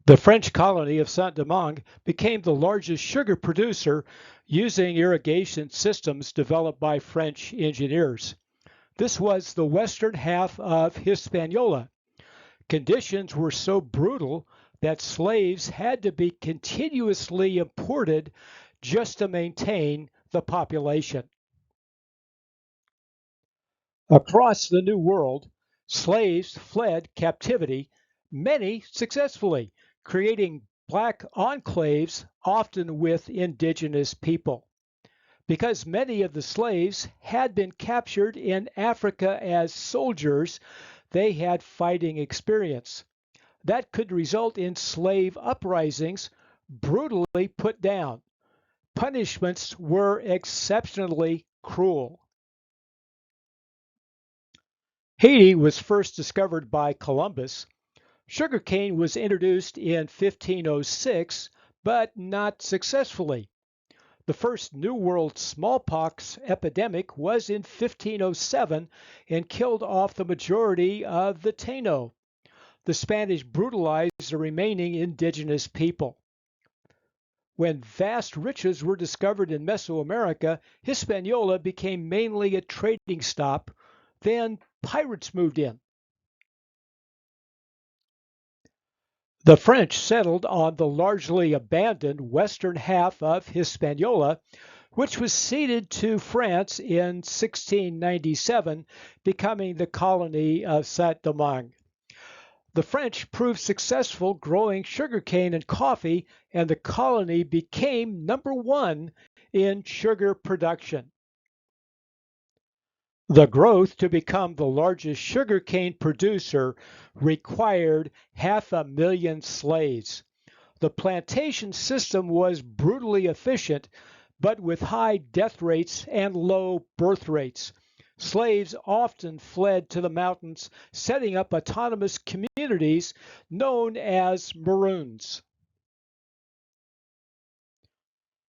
The French colony of Saint Domingue became the largest sugar producer using irrigation systems developed by French engineers. This was the western half of Hispaniola. Conditions were so brutal that slaves had to be continuously imported just to maintain the population. Across the New World, slaves fled captivity, many successfully, creating black enclaves, often with indigenous people. Because many of the slaves had been captured in Africa as soldiers, they had fighting experience. That could result in slave uprisings, brutally put down. Punishments were exceptionally cruel. Haiti was first discovered by Columbus. Sugarcane was introduced in 1506, but not successfully. The first New World smallpox epidemic was in 1507 and killed off the majority of the Taino. The Spanish brutalized the remaining indigenous people. When vast riches were discovered in Mesoamerica, Hispaniola became mainly a trading stop. Then pirates moved in. The French settled on the largely abandoned western half of Hispaniola, which was ceded to France in 1697, becoming the colony of Saint Domingue. The French proved successful growing sugarcane and coffee, and the colony became number one in sugar production. The growth to become the largest sugarcane producer required 500,000 slaves. The plantation system was brutally efficient, but with high death rates and low birth rates. Slaves often fled to the mountains, setting up autonomous communities known as Maroons.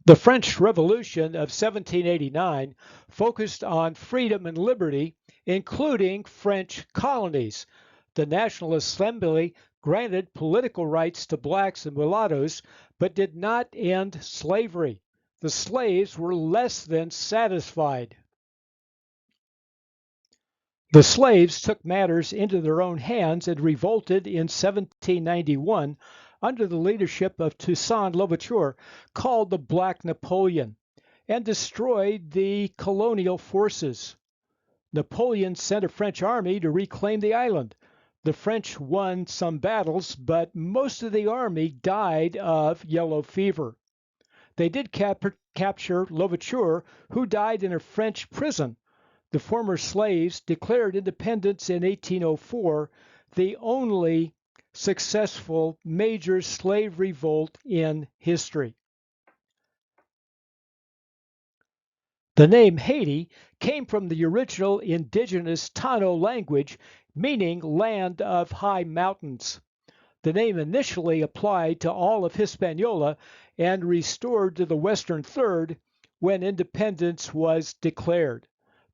The French Revolution of 1789 focused on freedom and liberty, including French colonies. The National Assembly granted political rights to blacks and mulattoes, but did not end slavery. The slaves were less than satisfied. The slaves took matters into their own hands and revolted in 1791 under the leadership of Toussaint Louverture, called the Black Napoleon, and destroyed the colonial forces. Napoleon sent a French army to reclaim the island. The French won some battles, but most of the army died of yellow fever. They did capture Louverture, who died in a French prison. The former slaves declared independence in 1804, the only successful major slave revolt in history. The name Haiti came from the original indigenous Tano language, meaning land of high mountains. The name initially applied to all of Hispaniola and restored to the western third when independence was declared.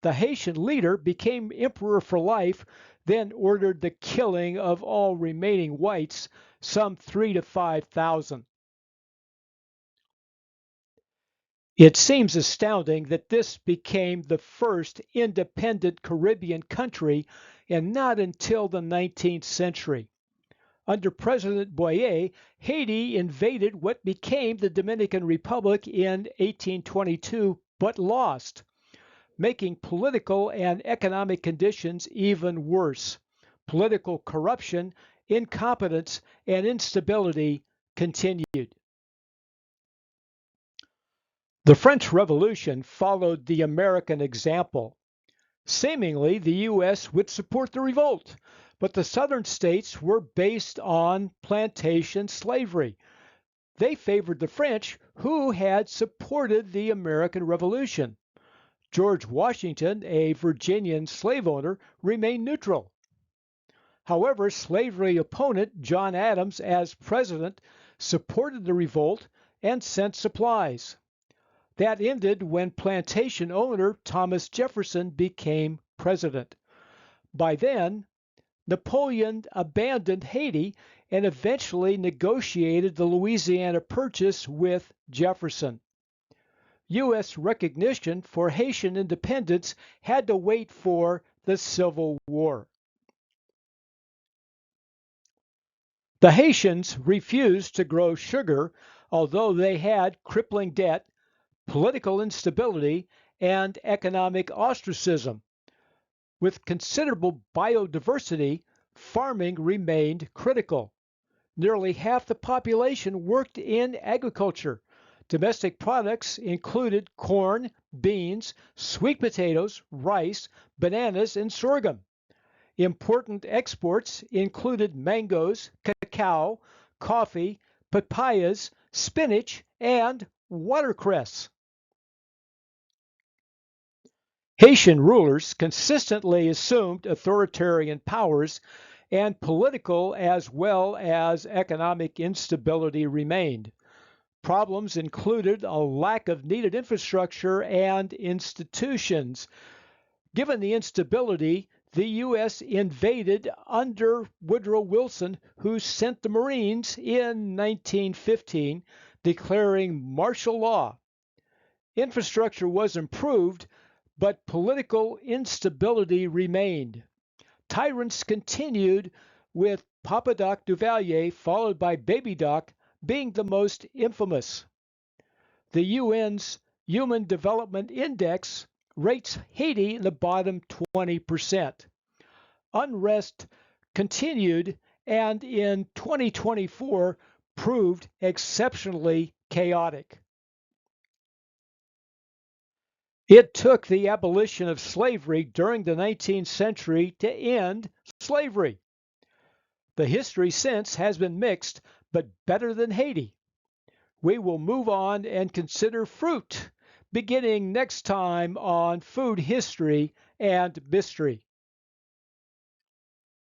The Haitian leader became emperor for life, then ordered the killing of all remaining whites, some 3,000 to 5,000. It seems astounding that this became the first independent Caribbean country, and not until the 19th century. Under President Boyer, Haiti invaded what became the Dominican Republic in 1822, but lost, making political and economic conditions even worse. Political corruption, incompetence, and instability continued. The French Revolution followed the American example. Seemingly, the U.S. would support the revolt, but the southern states were based on plantation slavery. They favored the French, who had supported the American Revolution. George Washington, a Virginian slave owner, remained neutral. However, slavery opponent John Adams, as president, supported the revolt and sent supplies. That ended when plantation owner Thomas Jefferson became president. By then, Napoleon abandoned Haiti, and eventually negotiated the Louisiana Purchase with Jefferson. U.S. recognition for Haitian independence had to wait for the Civil War. The Haitians refused to grow sugar, although they had crippling debt, political instability, and economic ostracism. With considerable biodiversity, farming remained critical. Nearly half the population worked in agriculture. Domestic products included corn, beans, sweet potatoes, rice, bananas, and sorghum. Important exports included mangoes, cacao, coffee, papayas, spinach, and watercress. Haitian rulers consistently assumed authoritarian powers, and political as well as economic instability remained. Problems included a lack of needed infrastructure and institutions. Given the instability, the U.S. invaded under Woodrow Wilson, who sent the Marines in 1915, declaring martial law. Infrastructure was improved, but political instability remained. Tyrants continued, with Papa Doc Duvalier, followed by Baby Doc, being the most infamous. The UN's Human Development Index rates Haiti in the bottom 20%. Unrest continued and in 2024 proved exceptionally chaotic. It took the abolition of slavery during the 19th century to end slavery. The history since has been mixed, but better than Haiti. We will move on and consider fruit, beginning next time on Food History and Mystery.